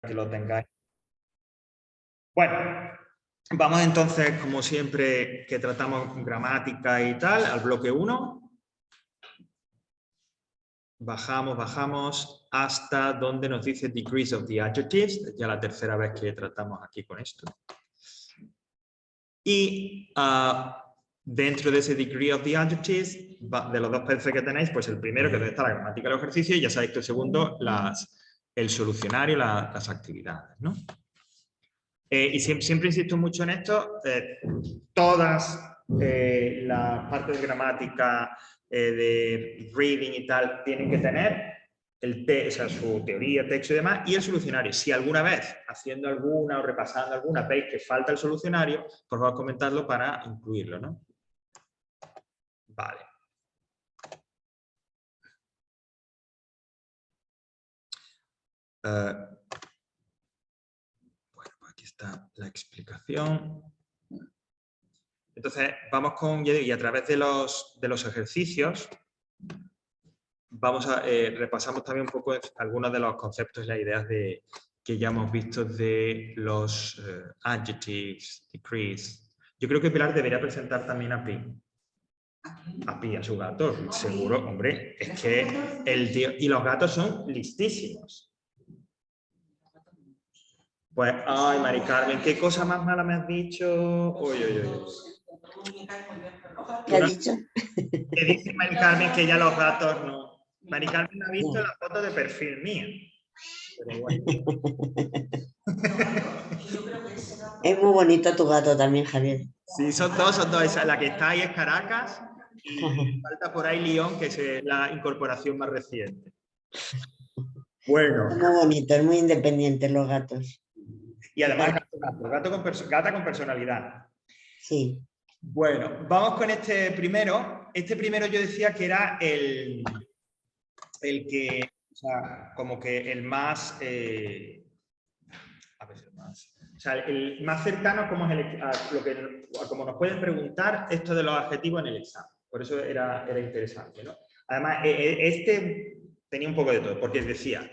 que lo tengáis. Bueno, vamos entonces, como siempre, que tratamos gramática y tal, al bloque 1. Bajamos hasta donde nos dice degrees of the adjectives, ya la tercera vez que tratamos aquí con esto. Y dentro de ese degree of the adjectives, de los dos PDFs que tenéis, pues el primero, que es donde está la gramática del ejercicio, y ya sabéis que el segundo, el solucionario, las actividades, ¿no? Y siempre insisto mucho en esto, todas las partes de gramática, de reading y tal, tienen que tener o sea, su teoría, texto y demás, y el solucionario. Si alguna vez, haciendo alguna o repasando alguna, veis que falta el solucionario, por favor comentadlo para incluirlo, ¿no? Vale. Bueno, pues aquí está la explicación. Entonces, vamos con, y a través de los ejercicios, repasamos también un poco algunos de los conceptos y las ideas que ya hemos visto de los adjectives, decrees. Yo creo que Pilar debería presentar también a Pi. A Pi, a su gato, seguro, hombre. Es que el tío... Y los gatos son listísimos. Pues, ay, Mari Carmen, ¿qué cosa más mala me has dicho? Uy, uy, uy. ¿Qué ha dicho? Que dice Mari Carmen que ya los gatos no. Mari Carmen ha visto la foto de perfil mía. Pero bueno. Es muy bonito tu gato también, Javier. Sí, son dos. La que está ahí es Caracas y falta por ahí Lyon, que es la incorporación más reciente. Bueno. Es muy bonito, es muy independiente los gatos. Y además gata con personalidad. Sí. Bueno, vamos con este primero. Este primero yo decía que era el que, o sea, como que el más... a ver, o sea, el más cercano como como nos pueden preguntar esto de los adjetivos en el examen. Por eso era interesante, ¿no? Además, este tenía un poco de todo, porque decía,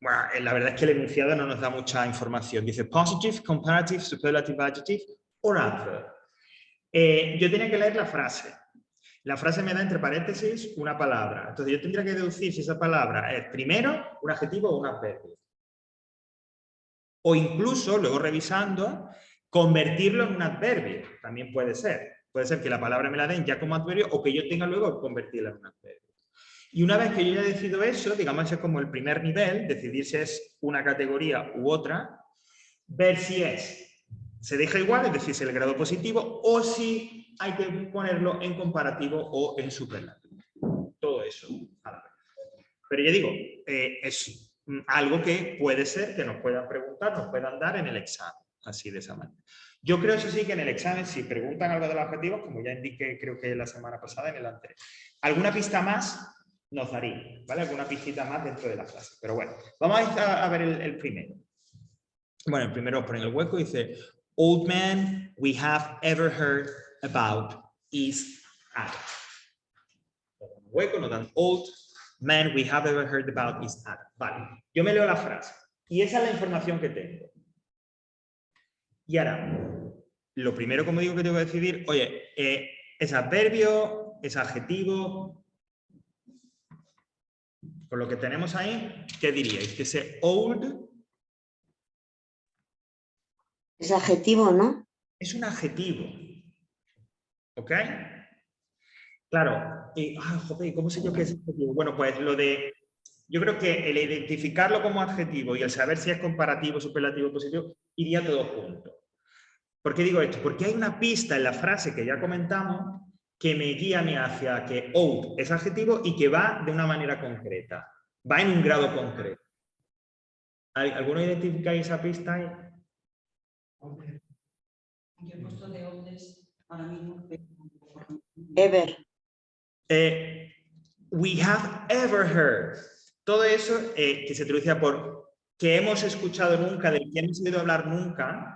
bueno, la verdad es que el enunciado no nos da mucha información. Dice positive, comparative, superlative adjective or adverb. Yo tenía que leer la frase. La frase me da entre paréntesis una palabra. Entonces yo tendría que deducir si esa palabra es primero un adjetivo o un adverbio. O incluso, luego revisando, convertirlo en un adverbio. También puede ser. Puede ser que la palabra me la den ya como adverbio o que yo tenga luego que convertirla en un adverbio. Y una vez que yo ya decido eso, digamos, es como el primer nivel, decidir si es una categoría u otra, ver si se deja igual, es decir, si es el grado positivo, o si hay que ponerlo en comparativo o en superlativo. Todo eso a la vez. Pero ya digo, es algo que puede ser que nos puedan preguntar, nos puedan dar en el examen, así de esa manera. Yo creo, eso sí, que en el examen, si preguntan algo de los objetivos, como ya indiqué, creo que la semana pasada, en el anterior, alguna pista más nos daría, ¿vale? Alguna pistita más dentro de la clase. Pero bueno, vamos a ver el primero. Bueno, el primero pone en el hueco y dice, old man we have ever heard about is Adam. En el hueco nos dan old man we have ever heard about is Adam. Vale, yo me leo la frase y esa es la información que tengo. Y ahora, lo primero, como digo, que tengo que decidir, oye, ¿es adverbio? ¿Es adjetivo? Con lo que tenemos ahí, ¿qué diríais? Que ese old... Es adjetivo, ¿no? Es un adjetivo. ¿Ok? Claro. Joder, ¿cómo sé yo qué es adjetivo? Bueno, pues lo de... Yo creo que el identificarlo como adjetivo y el saber si es comparativo, superlativo, positivo, iría todo junto. ¿Por qué digo esto? Porque hay una pista en la frase que ya comentamos que me guía hacia que old es adjetivo y que va de una manera concreta. Va en un grado concreto. ¿Alguno identificáis esa pista ahí? Yo he puesto de oldes ahora mismo. Ever. We have ever heard. Todo eso que se traducía por que hemos escuchado nunca, del que hemos oído hablar nunca.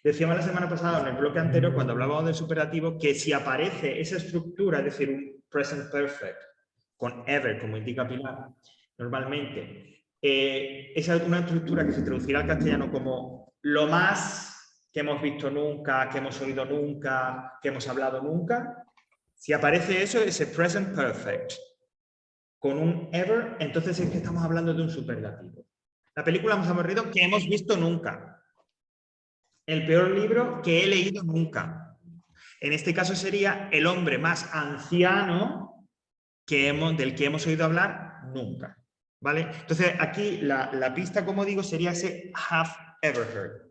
Decíamos la semana pasada, en el bloque anterior, cuando hablábamos del superlativo, que si aparece esa estructura, es decir, un present perfect, con ever, como indica Pilar, normalmente, es una estructura que se traducirá al castellano como lo más que hemos visto nunca, que hemos oído nunca, que hemos hablado nunca. Si aparece eso, ese present perfect con un ever, entonces es que estamos hablando de un superlativo. La película más aburrida que hemos visto nunca. El peor libro que he leído nunca. En este caso sería el hombre más anciano del que hemos oído hablar nunca. ¿Vale? Entonces aquí la pista, como digo, sería ese have ever heard,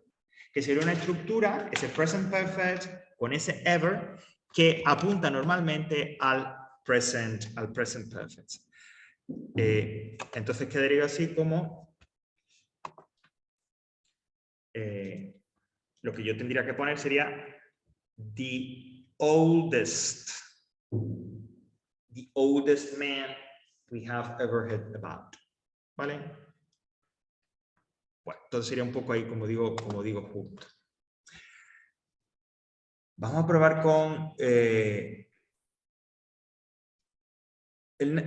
que sería una estructura, ese present perfect con ese ever, que apunta normalmente al present perfect. Entonces quedaría así como lo que yo tendría que poner sería the oldest man we have ever heard about. ¿Vale? Bueno, entonces sería un poco ahí, como digo junto. Vamos a probar con el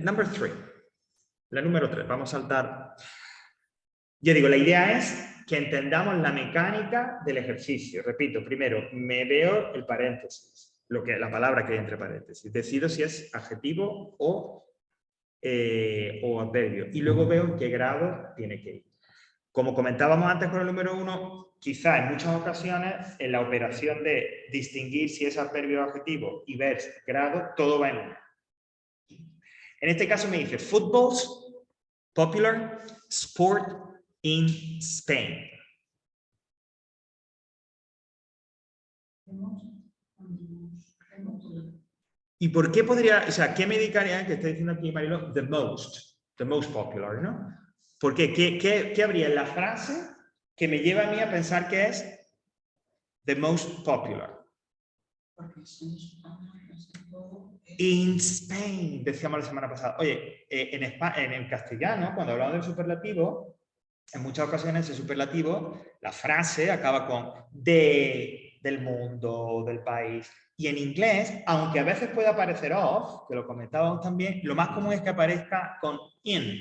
number 3. La número 3. Vamos a saltar. Ya digo, la idea es que entendamos la mecánica del ejercicio. Repito, primero, me veo el paréntesis, la palabra que hay entre paréntesis. Decido si es adjetivo o adverbio. Y luego veo en qué grado tiene que ir. Como comentábamos antes con el número 1, quizá en muchas ocasiones en la operación de distinguir si es adverbio o adjetivo y ver grado, todo va en uno. En este caso me dice football's popular sport in Spain. ¿Y por qué podría, o sea, qué me dedicaría, que está diciendo aquí Marilo, the most popular, ¿no? ¿Por qué? ¿Qué habría en la frase que me lleva a mí a pensar que es the most popular? In Spain, decíamos la semana pasada. Oye, en el castellano, cuando hablamos del superlativo, en muchas ocasiones ese superlativo, la frase acaba con del mundo, del país. Y en inglés, aunque a veces pueda aparecer of, que lo comentábamos también, lo más común es que aparezca con in.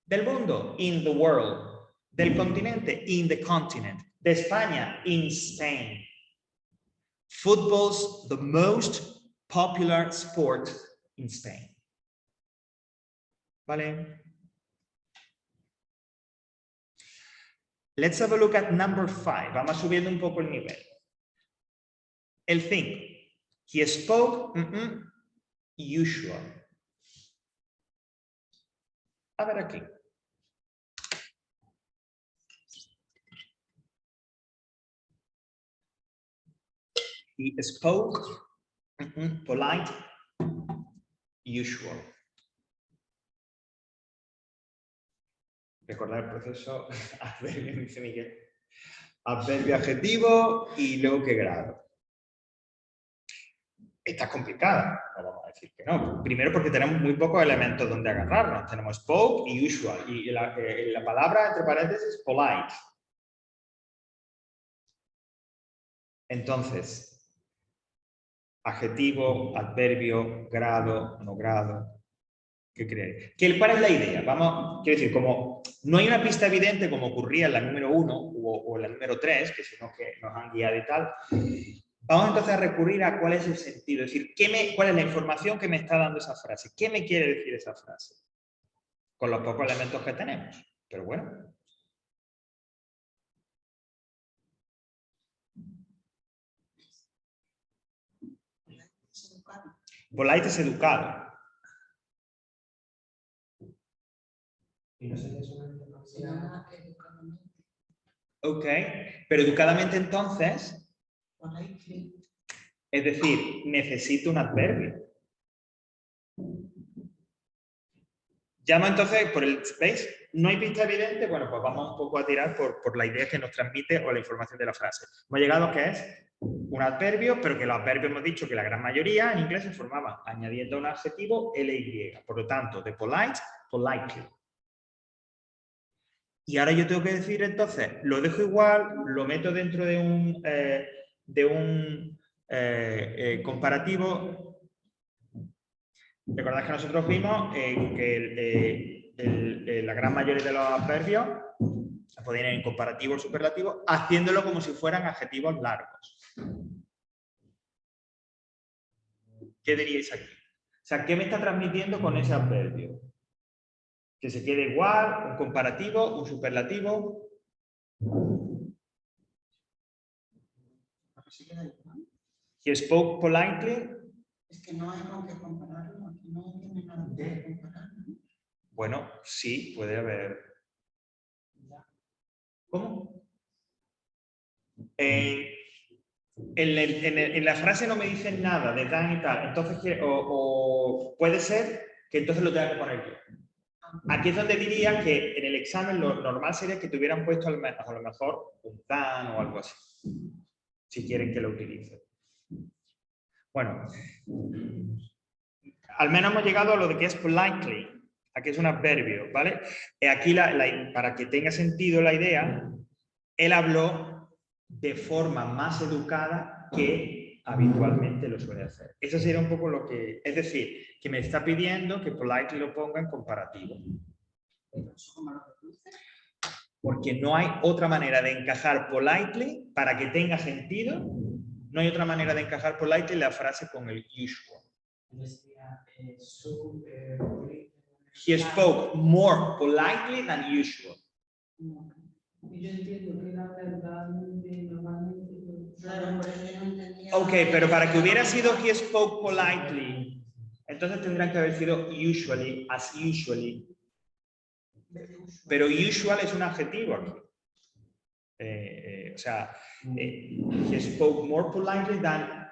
Del mundo, in the world. Del continente, in the continent. De España, in Spain. Football's the most popular sport in Spain. ¿Vale? Let's have a look at number 5. Vamos subiendo un poco el nivel. El think. He spoke usual. A ver aquí. He spoke polite, usual. Recordar el proceso adverbio, dice Miguel. Adverbio, adjetivo y luego qué grado. Esta es complicada, no vamos a decir que no. Primero porque tenemos muy pocos elementos donde agarrarnos. Tenemos spoke y usual. Y la palabra, entre paréntesis, polite. Entonces, adjetivo, adverbio, grado, no grado. ¿Qué creéis? ¿Cuál es la idea? Quiero decir, como no hay una pista evidente como ocurría en la número 1 o en la número 3, que sino que nos han guiado y tal, vamos entonces a recurrir a cuál es el sentido, es decir, cuál es la información que me está dando esa frase, qué me quiere decir esa frase, con los pocos elementos que tenemos. Pero bueno. Polite es educado. ¿Y no sería solamente ok, pero educadamente entonces, es decir, necesito un adverbio. Llamo entonces por el space. ¿No hay pista evidente? Bueno, pues vamos un poco a tirar por la idea que nos transmite o la información de la frase. Hemos llegado a que es un adverbio, pero que los adverbios hemos dicho que la gran mayoría en inglés se formaban añadiendo un adjetivo ly. Por lo tanto, de polite, politely. Y ahora yo tengo que decir entonces, lo dejo igual, lo meto dentro de un comparativo. Recordad que nosotros vimos que la gran mayoría de los adverbios podían ir en comparativo o superlativo, haciéndolo como si fueran adjetivos largos. ¿Qué diríais aquí? O sea, ¿qué me está transmitiendo con ese adverbio? Que se quede igual, un comparativo, un superlativo. He spoke politely. Es que no hay con qué compararlo, aquí no tiene nada que comparar. Bueno, sí, puede haber. ¿Cómo? En la frase no me dicen nada de dan y tal, entonces o puede ser que entonces lo tenga que poner yo. Aquí es donde diría que en el examen lo normal sería que te hubieran puesto a lo mejor un dan o algo así, si quieren que lo utilice. Bueno, al menos hemos llegado a lo de que es politely, aquí es un adverbio, ¿vale? Aquí, para que tenga sentido la idea, él habló de forma más educada que habitualmente lo suele hacer. Eso sería un poco lo que... Es decir, que me está pidiendo que politely lo ponga en comparativo. Porque no hay otra manera de encajar politely para que tenga sentido. No hay otra manera de encajar politely la frase con el usual. He spoke more politely than usual. Yo entiendo que la verdad normalmente... Claro, por eso yo no entendía... Ok, pero para que hubiera sido he spoke politely, entonces tendrían que haber sido usually, as usually. Pero usual es un adjetivo aquí. O sea, he spoke more politely than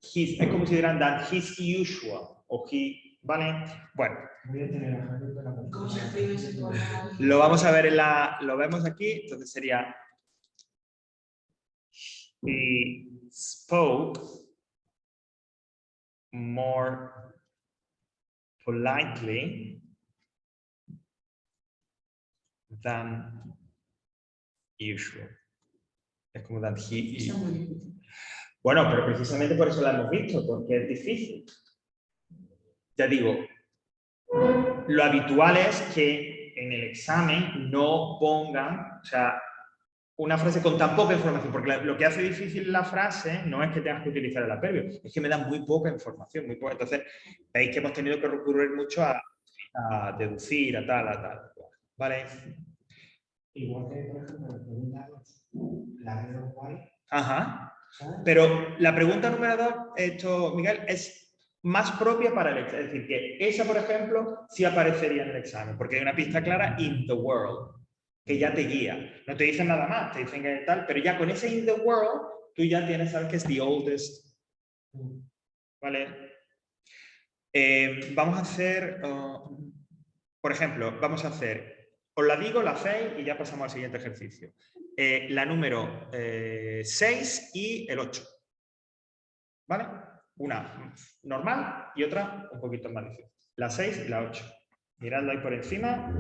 his, es como si dirán than his usual, o he, ¿vale? Bueno. ¿Cómo se escribe ese programa? Lo vamos a ver lo vemos aquí, entonces sería he spoke more politely than usual. Es como than he. Bueno, pero precisamente por eso la hemos visto, porque es difícil. Ya digo, lo habitual es que en el examen no pongan, o sea, una frase con tan poca información, porque lo que hace difícil la frase no es que tengas que utilizar el adverbio, es que me dan muy poca información, muy poca. Entonces, veis que hemos tenido que recurrir mucho a deducir, a tal. ¿Vale? Igual que, por ejemplo, la pregunta 2, la de los guay. Ajá. Pero la pregunta número 2, Miguel, es más propia para el examen. Es decir, que esa, por ejemplo, sí aparecería en el examen, porque hay una pista clara, in the world, que ya te guía. No te dicen nada más, te dicen que tal, pero ya con ese in the world, tú ya tienes, sabes que es the oldest. ¿Vale? Vamos a hacer, por ejemplo, vamos a hacer, os la digo, la hacéis y ya pasamos al siguiente ejercicio. La número 6 y el 8. ¿Vale? Una normal y otra un poquito más difícil. La 6 y la 8. Miradlo ahí por encima.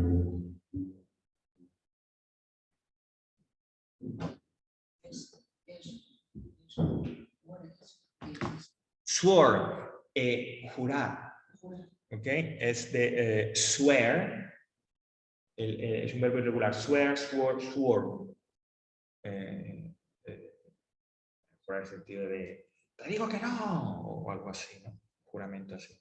Swore, jurar. ¿Ok? Es de swear. Es un verbo irregular. Swear, swore, swore. Por el sentido de te digo que no, o algo así, ¿no? Juramento así.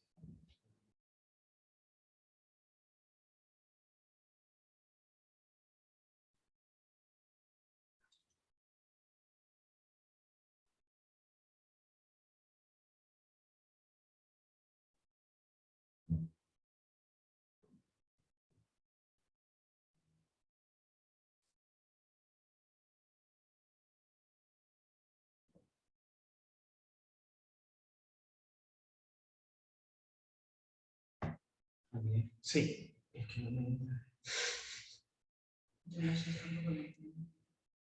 Sí. Es que no me entra.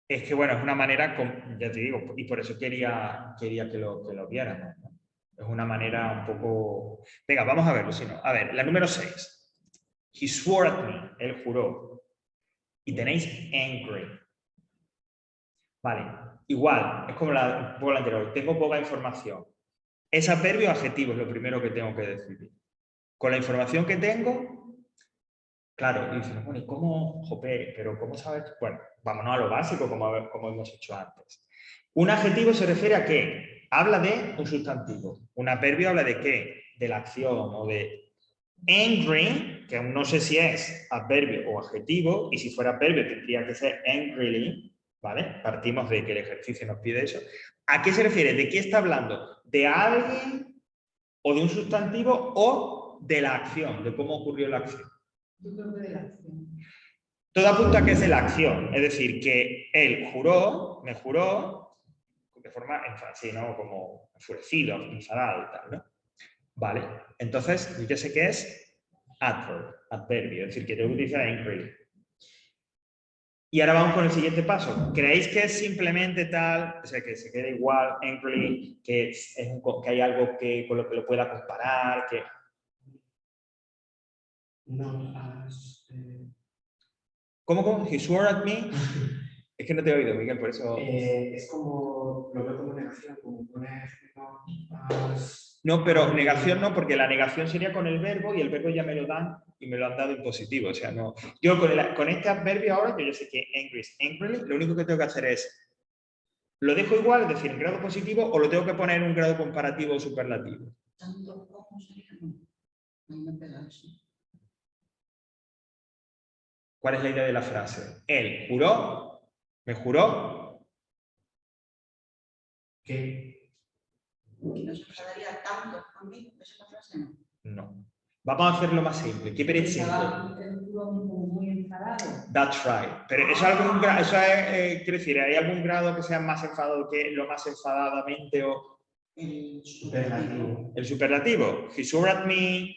Es que, bueno, es una manera, ya te digo, y por eso quería que lo viéramos, ¿no? Es una manera un poco... Venga, vamos a verlo, si no. A ver, la número 6. He swore at me, él juró. Y tenéis angry. Vale, igual, es como la anterior, tengo poca información. Es adverbio o adjetivo, es lo primero que tengo que decidir. Con la información que tengo, Claro, y dicen, bueno, ¿y cómo, jope, pero cómo sabes? Bueno, vámonos a lo básico, como hemos hecho antes. Un adjetivo se refiere a qué? Habla de un sustantivo. Un adverbio habla de qué? De la acción o de angry, que aún no sé si es adverbio o adjetivo, y si fuera adverbio tendría que ser angrily, ¿vale? Partimos de que el ejercicio nos pide eso. ¿A qué se refiere? ¿De qué está hablando? ¿De alguien o de un sustantivo o de la acción, de cómo ocurrió la acción? Yo creo que de la acción. Todo apunta a que es de la acción, es decir, que él juró, me juró, de forma así, ¿no? Como enfurecido, enfadado y tal, ¿no? Vale, entonces yo ya sé que es adverbio, es decir, que tengo que utilizar angry. Y ahora vamos con el siguiente paso. ¿Creéis que es simplemente tal, o sea, que se quede igual, angry, que hay algo con lo que lo pueda comparar? Que... No has... ¿Cómo? He swore at me. Es que no te he oído, Miguel, por eso... es como, lo veo como negación, como poner, no has... No, pero negación no, porque la negación sería con el verbo y el verbo ya me lo dan y me lo han dado en positivo. O sea, no. Yo con este adverbio ahora, yo sé que angry es angry, lo único que tengo que hacer es, ¿lo dejo igual, es decir, en grado positivo, o lo tengo que poner en un grado comparativo o superlativo? Tanto como sería, no. No me pega eso. ¿Cuál es la idea de la frase? Él juró, me juró. ¿Qué? Que no se enfadaría tanto conmigo, esa es la frase, ¿no? No. Vamos a hacerlo más simple. Keep it simple. Estaba el jurón como muy enfadado. That's right. Pero eso es, quiero decir, ¿hay algún grado que sea más enfadado que lo más enfadadamente o El superlativo. el superlativo? He swore at me.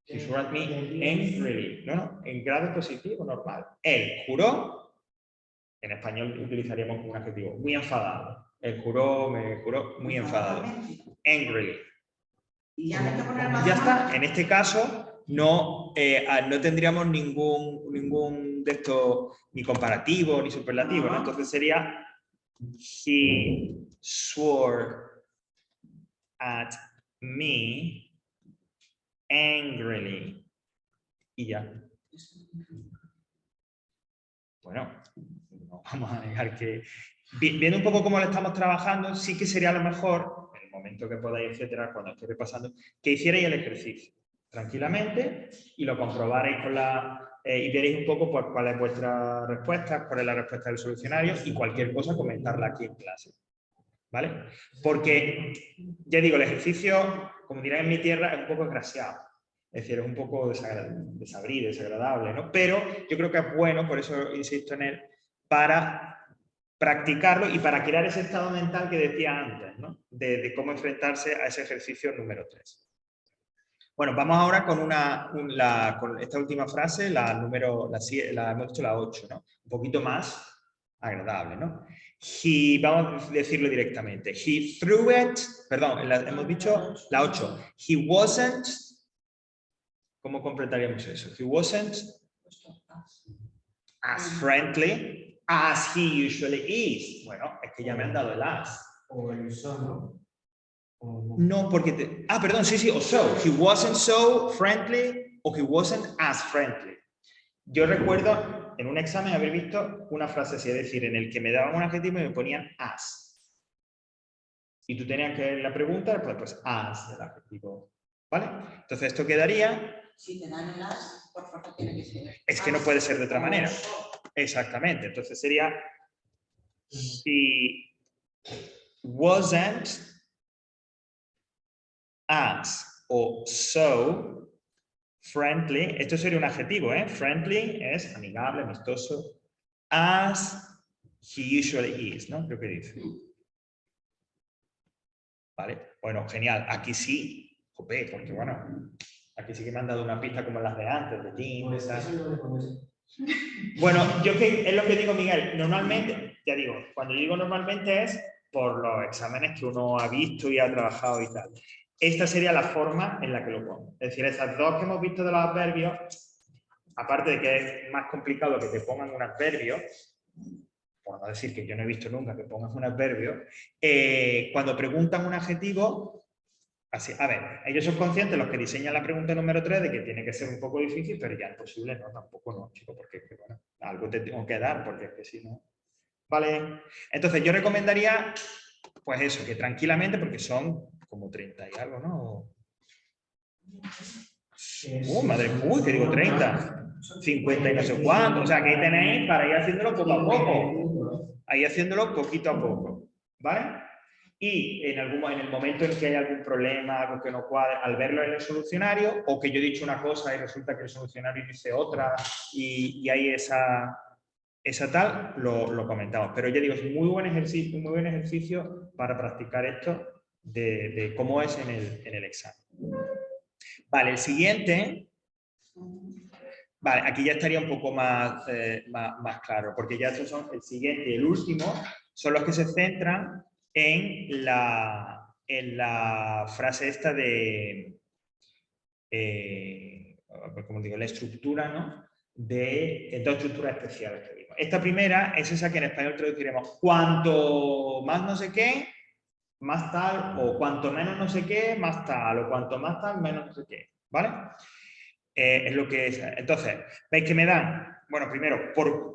He swore at me angrily. No, en grado positivo normal. Él juró, en español utilizaríamos un adjetivo, muy enfadado. Él juró, me juró, muy enfadado. Angrily. Y ya no hay que poner más. Ya está. En este caso no tendríamos ningún de estos ni comparativo ni superlativo, ¿no? Entonces sería he swore at me angrily. Y ya. Bueno, no vamos a negar que... Viendo un poco cómo lo estamos trabajando, sí que sería lo mejor, en el momento que podáis, etcétera, cuando esté repasando, que hicierais el ejercicio tranquilamente y lo comprobarais con y veréis un poco pues, cuál es vuestra respuesta, cuál es la respuesta del solucionario y cualquier cosa comentarla aquí en clase. ¿Vale? Porque, ya digo, el ejercicio, como dirán en mi tierra, es un poco desgraciado. Es decir, es un poco desabrido, desagradable, ¿no? Pero yo creo que es bueno, por eso insisto en él, para practicarlo y para crear ese estado mental que decía antes, ¿no? De cómo enfrentarse a ese ejercicio número 3. Bueno, vamos ahora con con esta última frase, hemos dicho la 8, ¿no? Un poquito más agradable, ¿no? Vamos a decirlo directamente. He threw it, perdón, hemos dicho la 8. He wasn't, ¿cómo completaríamos eso? He wasn't as friendly as he usually is. Bueno, es que ya me han dado el as. O el so, ¿no? No, porque... perdón, sí, o so. He wasn't so friendly o he wasn't as friendly. Yo recuerdo en un examen haber visto una frase así, es decir, en el que me daban un adjetivo y me ponían as. Y tú tenías que la pregunta, pues as del adjetivo. ¿Vale? Entonces esto quedaría... Si te dan el as, por favor, tiene que ser. Es que no puede ser de otra manera. Exactamente. Entonces sería... He wasn't as o so friendly. Esto sería un adjetivo, ¿eh? Friendly es amigable, amistoso. As he usually is, ¿no? Creo que dice. Vale, bueno, genial. Aquí sí, jope, porque bueno, aquí sí que me han dado una pista como las de antes, de Jim, de esas. Bueno, yo que es lo que digo, Miguel, normalmente, ya digo, cuando yo digo normalmente es por los exámenes que uno ha visto y ha trabajado y tal. Esta sería la forma en la que lo pongo. Es decir, esas dos que hemos visto de los adverbios, aparte de que es más complicado que te pongan un adverbio, por no decir que yo no he visto nunca que pongas un adverbio, cuando preguntan un adjetivo, Así, a ver, ellos son conscientes, los que diseñan la pregunta número 3, de que tiene que ser un poco difícil, pero ya es posible, no, tampoco no, chicos, porque bueno, algo te tengo que dar, porque es que si no... Vale, entonces yo recomendaría, pues eso, que tranquilamente, porque son como 30 y algo, ¿no? Madre, que digo 30, 50 y no sé cuánto, o sea, que ahí tenéis para ir haciéndolo poco a poco, ahí haciéndolo poquito a poco, ¿vale? Y en el momento en que hay algún problema, algo que no cuadre, al verlo en el solucionario, o que yo he dicho una cosa y resulta que el solucionario dice otra, y hay esa tal, lo comentamos. Pero ya digo, es muy buen ejercicio para practicar esto de cómo es en el examen. Vale, el siguiente. Vale, aquí ya estaría un poco más claro, porque ya estos son el siguiente y el último, son los que se centran en la frase esta de, como digo, la estructura, ¿no? De dos estructuras especiales que vimos. Esta primera es esa que en español traduciremos cuanto más no sé qué, más tal, o cuanto menos no sé qué, más tal, o cuanto más tal, menos no sé qué, ¿vale? Es lo que es. Entonces, ¿veis que me dan? Bueno, primero,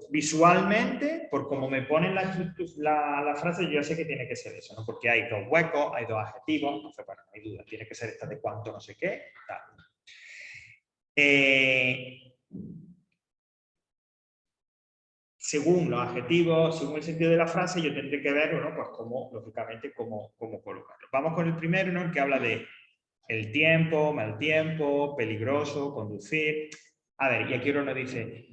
visualmente, por cómo me ponen la frase, yo ya sé que tiene que ser eso, ¿no? Porque hay dos huecos, hay dos adjetivos, entonces, bueno, no hay duda, tiene que ser esta de cuánto no sé qué, tal. Según los adjetivos, según el sentido de la frase, yo tendré que ver, ¿no? Pues cómo, lógicamente, cómo colocarlo. Vamos con el primero, ¿no? El que habla de el tiempo, mal tiempo, peligroso, conducir. A ver, y aquí uno dice,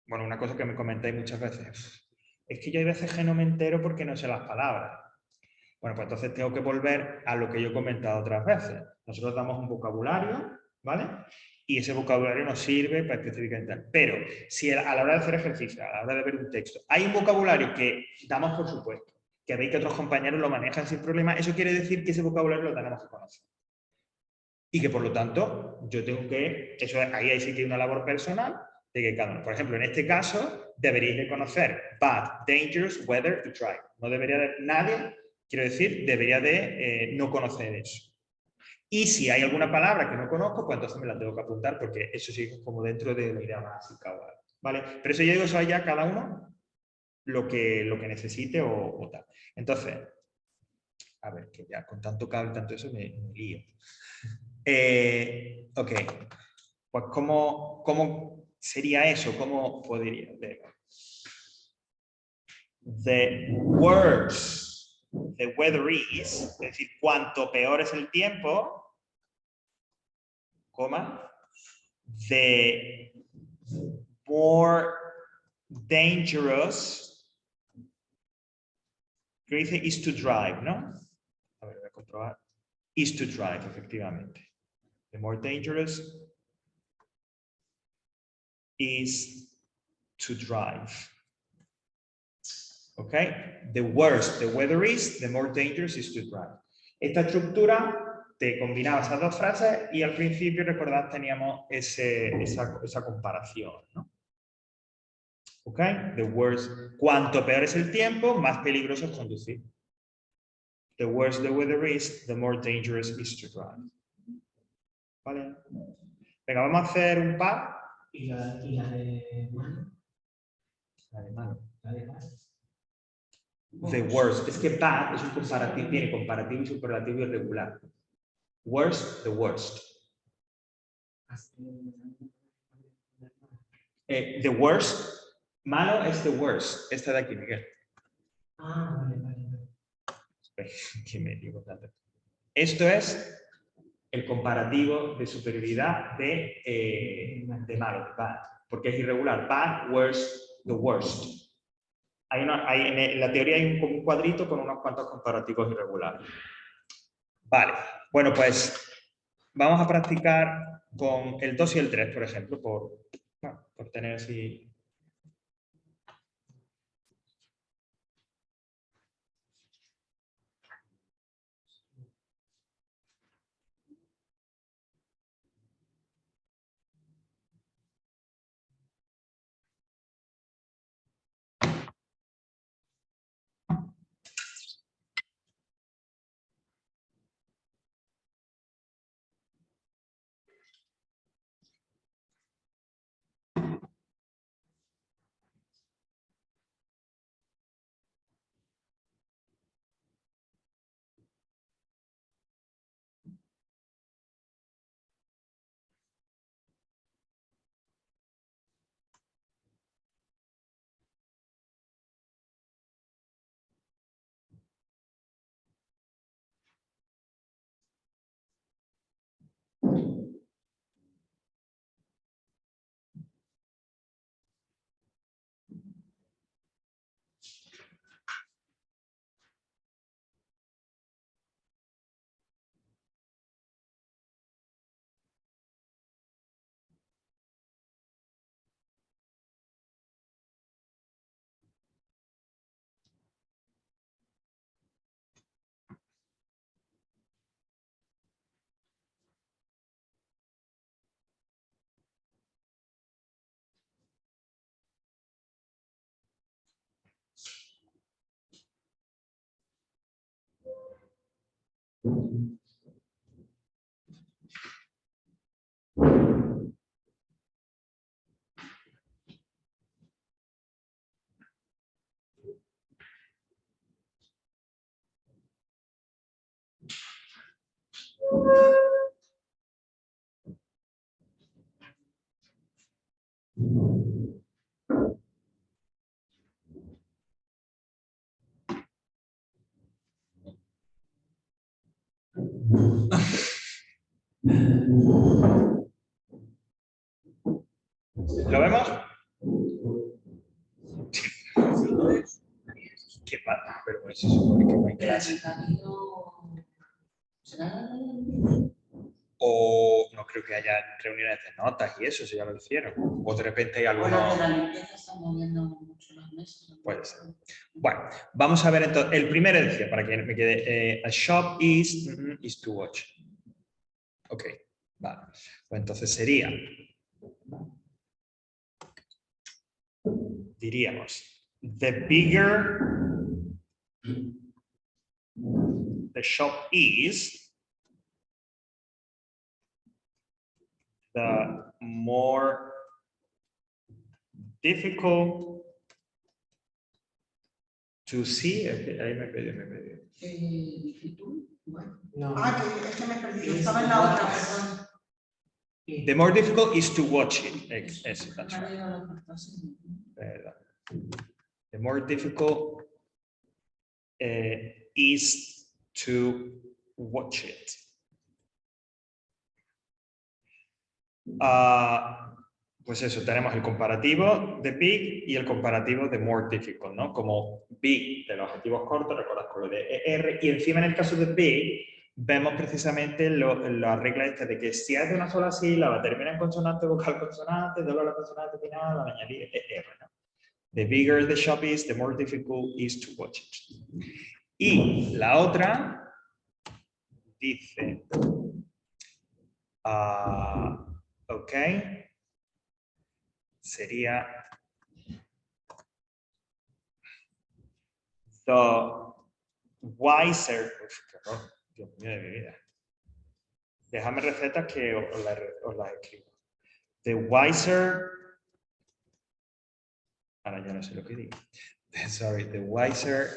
bueno, una cosa que me comentáis muchas veces, es que yo hay veces que no me entero porque no sé las palabras. Bueno, pues entonces tengo que volver a lo que yo he comentado otras veces. Nosotros damos un vocabulario, ¿vale? Y ese vocabulario nos sirve para especificar. Pero si a la hora de hacer ejercicio, a la hora de ver un texto, hay un vocabulario que damos por supuesto, que veis que otros compañeros lo manejan sin problema, eso quiere decir que ese vocabulario lo tenemos que conocer. Y que por lo tanto yo tengo que, eso ahí sí que hay una labor personal de que cada uno, por ejemplo, en este caso deberíais de conocer bad, dangerous, weather y drive. No debería de nadie, quiero decir, debería de no conocer eso. Y si hay alguna palabra que no conozco, pues entonces me la tengo que apuntar porque eso sí es como dentro de la idea básica, ¿vale? Pero eso yo digo, eso ya cada uno lo que necesite o tal. Entonces, a ver, que ya con tanto cable, tanto eso me lío. Ok, pues ¿cómo sería eso? ¿Cómo podría? The worse the weather is, es decir, cuanto peor es el tiempo, coma, the more dangerous, que dice is to drive, ¿no? A ver, voy a comprobar. Is to drive, efectivamente. The more dangerous is to drive. Okay? The worse the weather is, the more dangerous is to drive. Esta estructura te combinaba esas dos frases y al principio, recordad, teníamos esa comparación, ¿no? ¿Ok? The worse, cuanto peor es el tiempo, más peligroso es conducir. The worse the weather is, the more dangerous is to drive. ¿Vale? Venga, vamos a hacer un par. ¿Y la de mano? La de mano. La de mano. The worst. Es que bad es un comparativo, tiene comparativo y superlativo irregular. Worst, the worst. The worst, malo es the worst. Esta de aquí, Miguel. Ah, vale. Que me digo tanto. Esto es el comparativo de superioridad de malo, de bad. Porque es irregular. Bad, worst, the worst. En la teoría hay un cuadrito con unos cuantos comparativos irregulares. Vale, bueno, pues vamos a practicar con el 2 y el 3, por ejemplo, por tener así ¿Lo vemos? Qué mal, pero eso supone que no hay clase. O no creo que haya reuniones de notas y eso ya lo hicieron. O de repente hay algo. Bueno, de la limpieza están moviendo mucho las mesas. Puede ser. Bueno, vamos a ver entonces. El primero decía, para que me quede, a shop is to watch. Ok, vale. Pues entonces sería, diríamos, the bigger the shop is, the more difficult to see. Ahí me pedí. ¿Dificultad? Bueno. No. Que es que me perdí. Estaba en la otra, perdón. The more difficult is to watch it. Eso, that's Me ha right. leído la frase. Verdad. The more difficult is to watch it. Pues eso, tenemos el comparativo de big y el comparativo de more difficult, ¿no? Como big de los adjetivos cortos, recordad con lo de ER, y encima en el caso de big vemos precisamente la regla esta de que si es de una sola sílaba, termina en consonante, vocal, consonante, doble la consonante final, al añadir ER, ¿no? The bigger the shop is, the more difficult is to watch it. Y la otra dice, ok, sería the wiser, Dios mío de mi vida. Déjame recetas que os las escribo. The wiser, ahora ya no sé lo que digo. Sorry, the wiser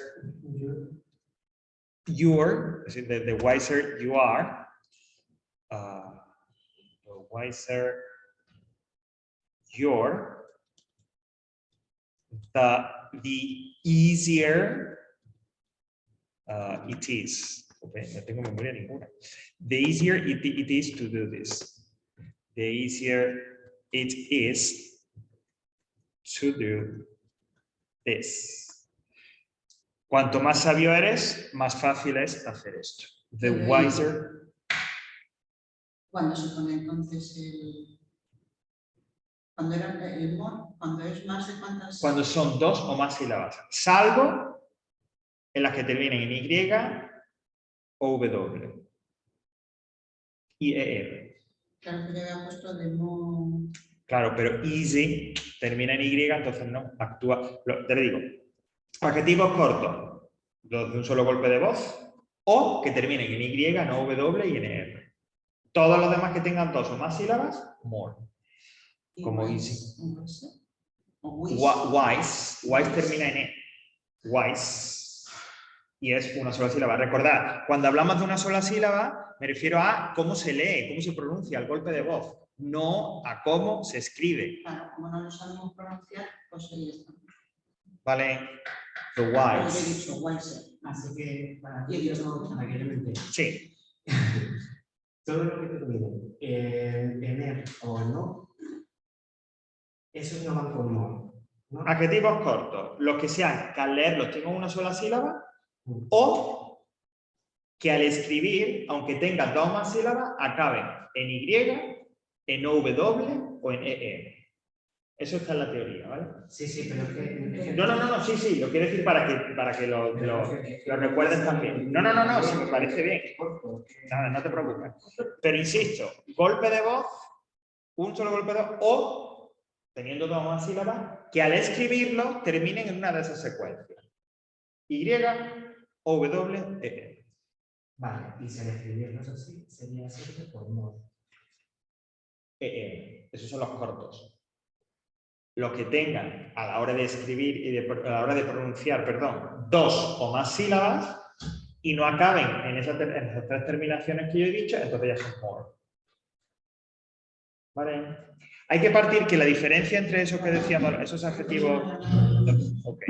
you are, es decir, the wiser you are, the wiser you're, the easier it is. Okay, no tengo memoria ninguna. The easier it is to do this. The easier it is to do this. Cuanto más sabio eres, más fácil es hacer esto. The wiser. Cuando se pone entonces el... Cuando era el more, cuando es más de cuántas... Cuando son dos o más sílabas. Salvo en las que terminen en Y o W. Y ER. Claro que le había puesto de more... Claro, pero easy termina en Y, entonces no actúa. Te lo digo. Adjetivos cortos, los de un solo golpe de voz, o que terminen en Y, no W y en ER. Todos los demás que tengan dos o más sílabas, more. Como easy. Wise termina en E. Wise. Y es una sola sílaba. Recordad, cuando hablamos de una sola sílaba, me refiero a cómo se lee, cómo se pronuncia el golpe de voz, no a cómo se escribe. Claro, como no lo sabemos pronunciar, pues ahí está. ¿Vale? The Yo he wise. dicho wiser. Así que para que yo me entere. Sí. Todo lo que termine en er o no, esos no van con more, ¿no? Adjetivos cortos, los que sean que al leerlos tengan una sola sílaba o que al escribir, aunque tengan dos o más sílabas, acaben en Y, en W o en ER. Eso está en la teoría, ¿vale? Sí, pero es que... No, sí, lo quiero decir para que lo recuerdes también. No, sí me parece bien. Nada, no te preocupes. Pero insisto, golpe de voz, un solo golpe de voz, o, teniendo dos o más sílabas, que al escribirlo terminen en una de esas secuencias. Y, O, W, E. Vale, y si al escribirlos así, sería siempre por more. Esos son los cortos. Los que tengan a la hora de escribir y a la hora de pronunciar, perdón, 2 o más sílabas y no acaben en esas 3 terminaciones que yo he dicho, entonces ya son more. ¿Vale? Hay que partir que la diferencia entre eso que decíamos, esos adjetivos... Ok.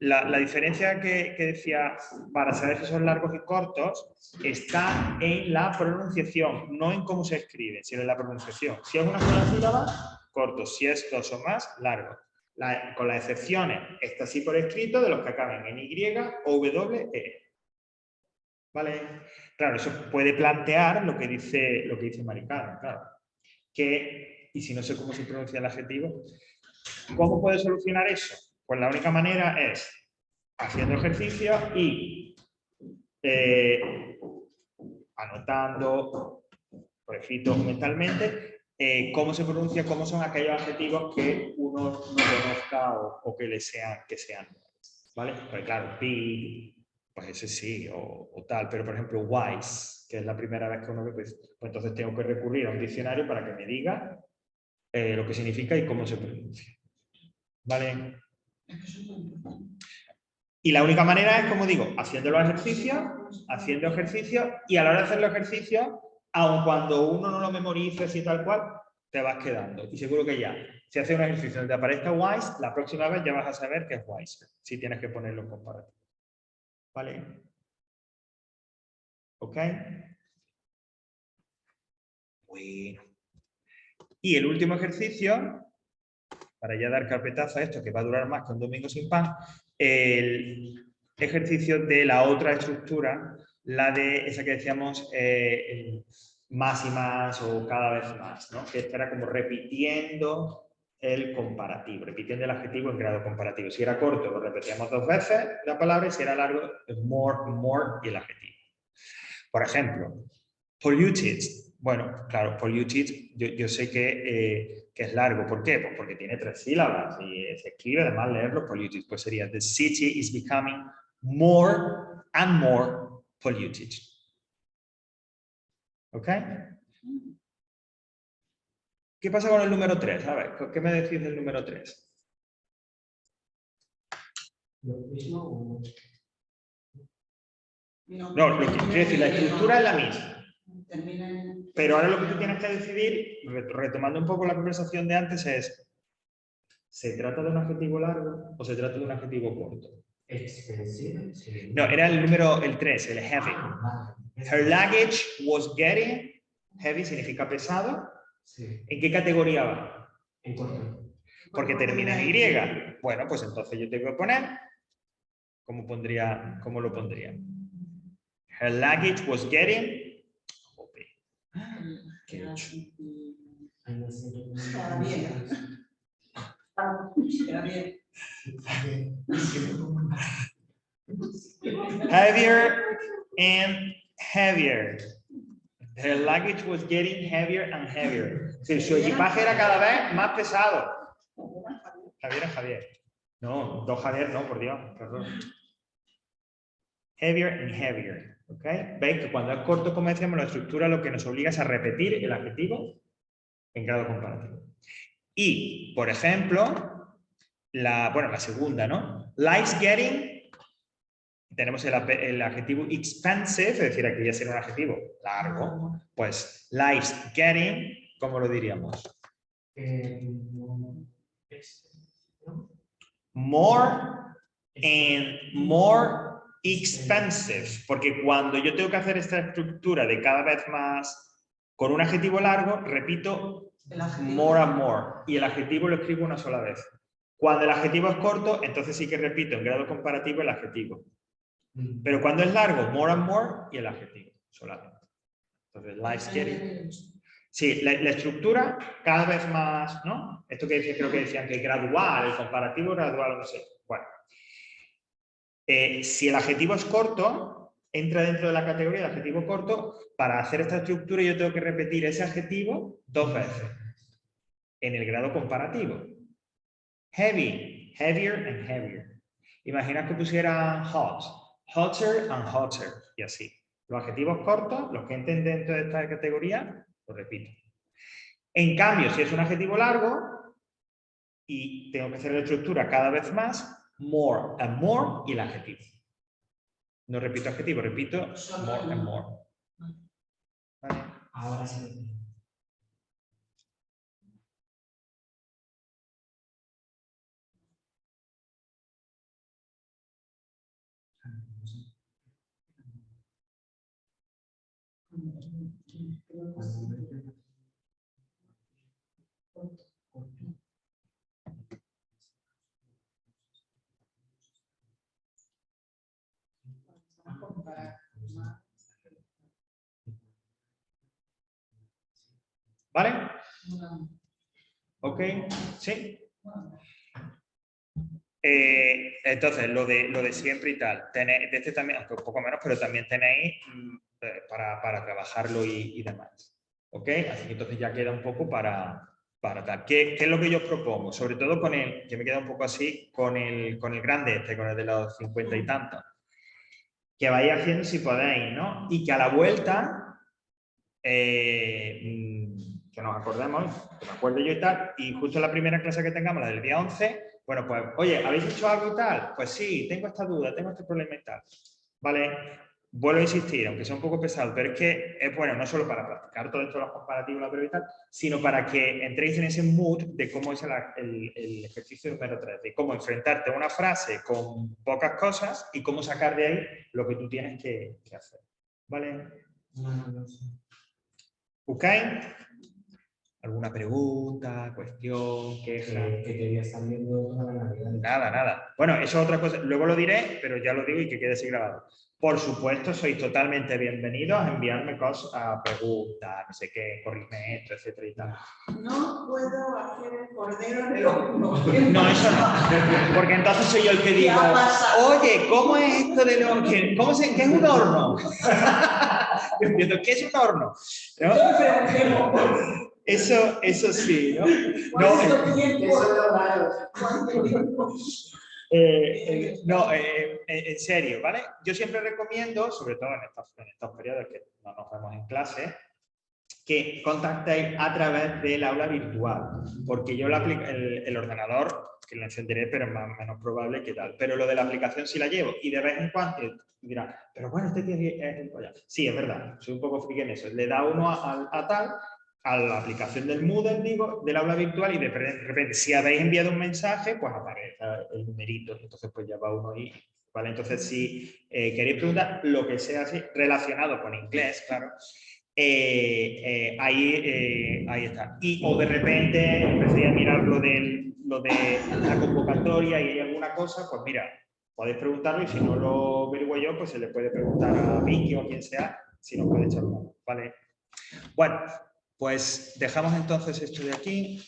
La diferencia que decía para saber si son largos y cortos está en la pronunciación, no en cómo se escribe, sino en la pronunciación. Si es una sola sílaba, cortos. Si es 2 o más, largos. Con las excepciones, está así por escrito, de los que acaben en Y o W, E. ¿Vale? Claro, eso puede plantear lo que dice Mari Carmen, claro. Y si no sé cómo se pronuncia el adjetivo, ¿cómo puede solucionar eso? Pues la única manera es haciendo ejercicio y anotando por escrito mentalmente cómo se pronuncia, cómo son aquellos adjetivos que uno no conozca o que sean. ¿Vale? Pues claro, be, pues ese sí, o tal, pero por ejemplo wise, que es la primera vez que uno ve, pues entonces tengo que recurrir a un diccionario para que me diga lo que significa y cómo se pronuncia. ¿Vale? Y la única manera es, como digo, haciendo ejercicios y a la hora de hacer los ejercicios, aun cuando uno no lo memorice así tal cual, te vas quedando. Y seguro que ya, si haces un ejercicio donde aparezca wise, la próxima vez ya vas a saber que es wise, si tienes que ponerlo en comparativo. ¿Vale? ¿Ok? Bueno. Y el último ejercicio, para ya dar carpetazo a esto, que va a durar más que un domingo sin pan, el ejercicio de la otra estructura, la de esa que decíamos más y más o cada vez más, ¿no? Que era como repitiendo el comparativo, repitiendo el adjetivo en grado comparativo. Si era corto, lo repetíamos 2 veces la palabra, y si era largo, more y el adjetivo. Por ejemplo, polluted. Bueno, claro, polluted yo sé que es largo. ¿Por qué? Pues porque tiene 3 sílabas y se escribe, además leerlo, polluted. Pues sería, the city is becoming more and more polluted. ¿Ok? ¿Qué pasa con el número 3? A ver, ¿qué me decís del número 3? Lo mismo. No, lo que quiero decir, la estructura es la misma. Pero ahora lo que tú tienes que decidir, retomando un poco la conversación de antes, es ¿se trata de un adjetivo largo o se trata de un adjetivo corto? Extensivo. Sí. No, era el 3, el heavy. Her luggage was getting, heavy significa pesado. Sí. ¿En qué categoría va? En corto. Porque termina en Y. Bueno, pues entonces yo tengo que poner, ¿cómo lo pondría? Her luggage was getting... Qué hecho. Está bien. Está bien. Heavier and heavier. Her luggage was getting heavier and heavier. Sí, su equipaje era cada vez más pesado. Javier. No, 2 Javier, no, por Dios, perdón. Heavier and heavier. ¿Ok? ¿Veis que cuando es corto, como decíamos, la estructura lo que nos obliga es a repetir el adjetivo en grado comparativo? Y, por ejemplo, la segunda, ¿no? Life's getting, tenemos el adjetivo expensive, es decir, aquí ya sería un adjetivo largo. Pues life's getting, ¿cómo lo diríamos? More and more expensive, porque cuando yo tengo que hacer esta estructura de cada vez más con un adjetivo largo, repito more and more, y el adjetivo lo escribo una sola vez. Cuando el adjetivo es corto, entonces sí que repito en grado comparativo el adjetivo. Pero cuando es largo, more and more y el adjetivo solamente. Entonces, life's getting. Sí, la estructura cada vez más, ¿no? Esto que decía, creo que decían que gradual, el comparativo gradual, no sé. Bueno. Si el adjetivo es corto, entra dentro de la categoría de adjetivo corto. Para hacer esta estructura yo tengo que repetir ese adjetivo 2 veces en el grado comparativo. Heavy, heavier and heavier. Imagina que pusiera hot, hotter and hotter y así. Los adjetivos cortos, los que entren dentro de esta categoría, los repito. En cambio, si es un adjetivo largo y tengo que hacer la estructura cada vez más, more and more y el adjetivo. No repito adjetivo, repito more and more. ¿Vale? Ahora sí. ¿Vale? ¿Ok? ¿Sí? Entonces, lo de siempre y tal. Tenéis, de este también, aunque un poco menos, pero también tenéis para trabajarlo y demás. ¿Ok? Así que entonces ya queda un poco para tal. ¿Qué es lo que yo os propongo? Sobre todo con el, que me queda un poco así, con el grande este, con el de los 50 y tantos. Que vayáis haciendo si podéis, ¿no? Y que a la vuelta, que nos acordemos, que me acuerdo yo y tal, y justo en la primera clase que tengamos, la del día 11, bueno, pues, oye, ¿habéis hecho algo y tal? Pues sí, tengo esta duda, tengo este problema y tal. ¿Vale? Vuelvo a insistir, aunque sea un poco pesado, pero es que es bueno no solo para practicar todo esto, los comparativos, la prueba y tal, sino para que entréis en ese mood de cómo es el ejercicio número 3, de cómo enfrentarte a una frase con pocas cosas y cómo sacar de ahí lo que tú tienes que hacer. ¿Vale? ¿Ok? ¿Alguna pregunta, cuestión, queja? Que quería estar viendo toda la Navidad. Nada. Bueno, eso es otra cosa. Luego lo diré, pero ya lo digo y que quede así grabado. Por supuesto, sois totalmente bienvenidos a enviarme cosas, a preguntas, no sé qué, corrigme esto, etcétera y tal. No puedo hacer el cordero en el horno. No, eso no. Porque entonces soy yo el que digo, oye, ¿cómo es esto de lo que... ¿Qué es un horno? Yo entiendo, ¿qué es un horno? ¿No? Eso sí, ¿no? En serio, ¿vale? Yo siempre recomiendo, sobre todo en estos periodos que no nos vemos en clase, que contactéis a través del aula virtual, porque yo el ordenador, que lo encenderé, pero es más o menos probable que tal, pero lo de la aplicación sí la llevo, y de vez en cuando dirá, pero bueno, este tiene... Sí, es verdad, soy un poco friki en eso, le da uno a la aplicación del Moodle, digo, del aula virtual, y de repente, si habéis enviado un mensaje, pues aparece el numerito, entonces pues ya va uno ahí, ¿vale? Entonces, si queréis preguntar lo que sea así, relacionado con inglés, claro, ahí está. O de repente empecé a mirar lo de la convocatoria y hay alguna cosa, pues mira, podéis preguntarlo y si no lo averiguo yo, pues se le puede preguntar a Vicky o a quien sea si nos puede echar una mano, ¿vale? Bueno, pues dejamos entonces esto de aquí.